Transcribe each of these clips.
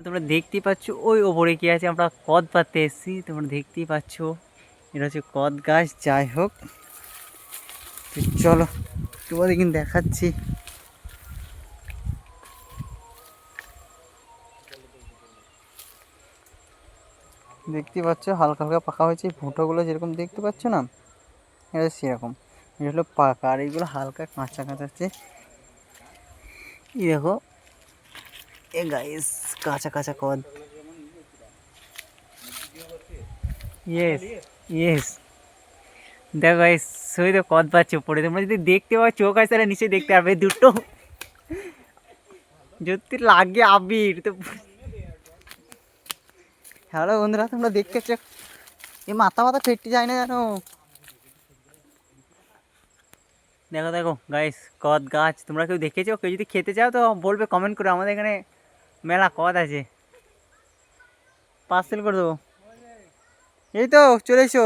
তোমরা দেখতেই পাচ্ছ ওই ওপরে কি আছে, আমরা কদ পাততে এসেছি। তোমরা দেখতেই পাচ্ছ এটা হচ্ছে কদ গাছ। যাই হোক, তো চলো তোমাদের কিন্তু দেখাচ্ছি। দেখতে পাচ্ছ হালকা হালকা পাকা হয়েছে, ফুটোগুলো যেরকম দেখতে পাচ্ছ না, এটা সেরকম। এটা হলো পাকা, আর এইগুলো হালকা কাঁচা কাঁচা আছে। এই দেখো এ গাইস, কাঁচা কাঁচা কদ। ইয়েস ইয়েস, দেখো গাইস, সই তো কদ পাচ্ছে উপরে। তোমরা যদি দেখতে পাও, চোখ আছে তাহলে নিচে দেখতে পারবে দুটো যদি লাগে আবির তো। হ্যালো বন্ধুরা, তোমরা দেখতে পাচ্ছ এ মাথা মাথা ফেটে যায় না জানো। দেখো দেখো গাইস, কদ গাছ। তোমরা কেউ দেখেছো? কেউ যদি খেতে চাও তো বলবে কমেন্ট করে, আমাদের এখানে মেলা কদ আছে, পার্সেল করে দেবো। এই তো চলে এসো।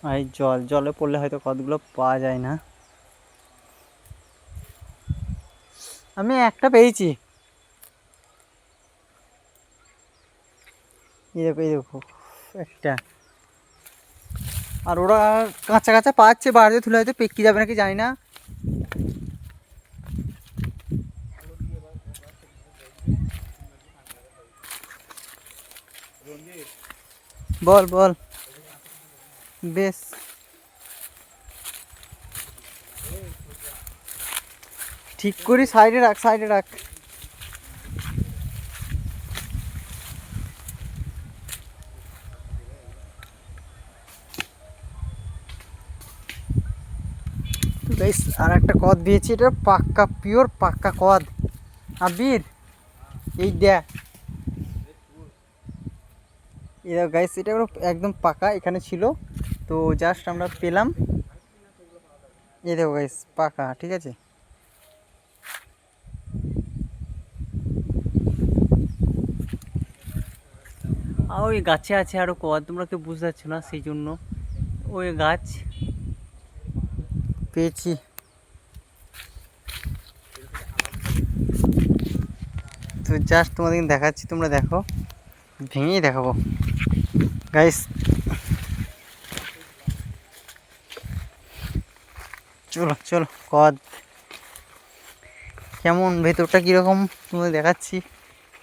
আর এই জলে পড়লে হয়তো কদগুলো পাওয়া যায় না। আমি একটা পেয়েছি। এই দেখো এই দেখো একটা। আর ওরা কাঁচা কাঁচা পাচ্ছে, বাড়িতে তুলে হয়তো পেকে যাবে নাকি জানি না। বল বল। বেশ, ঠিক করি, সাইডে রাখ সাইডে রাখ। গাইস আর একটা কদ দিয়েছি, এটা পাক্কা পিওর পাক্কা কদ। আবির এই দেখ, এই দেখো গাইস, এটা একদম পাকা এখানে ছিল, তো জাস্ট আমরা পেলাম। এই দেখো গাইস, পাকা, ঠিক আছে। আর ওই গাছে আছে আরো কদ, তোমরা কেউ বুঝতে পারছো না, সেই জন্য ওই গাছ পেয়েছি। তো জাস্ট তোমাদের দেখাচ্ছি, তোমরা দেখো, ভেঙেই দেখাবো গাইস। চলো চলো, কদ কেমন, ভেতরটা কীরকম তোমাদের দেখাচ্ছি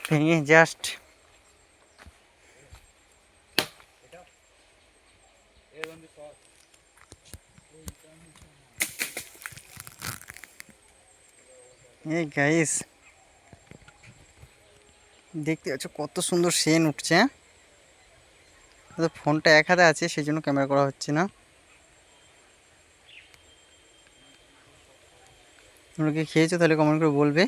ভেঙে জাস্ট। এই গাইস দেখতে পাচ্ছ কত সুন্দর সেন উঠছে। ফোনটা এক হাতে আছে, সেই জন্য ক্যামেরা করা হচ্ছে না। তোমরা কি খেয়েছো তাহলে কমেন্ট করে বলবে।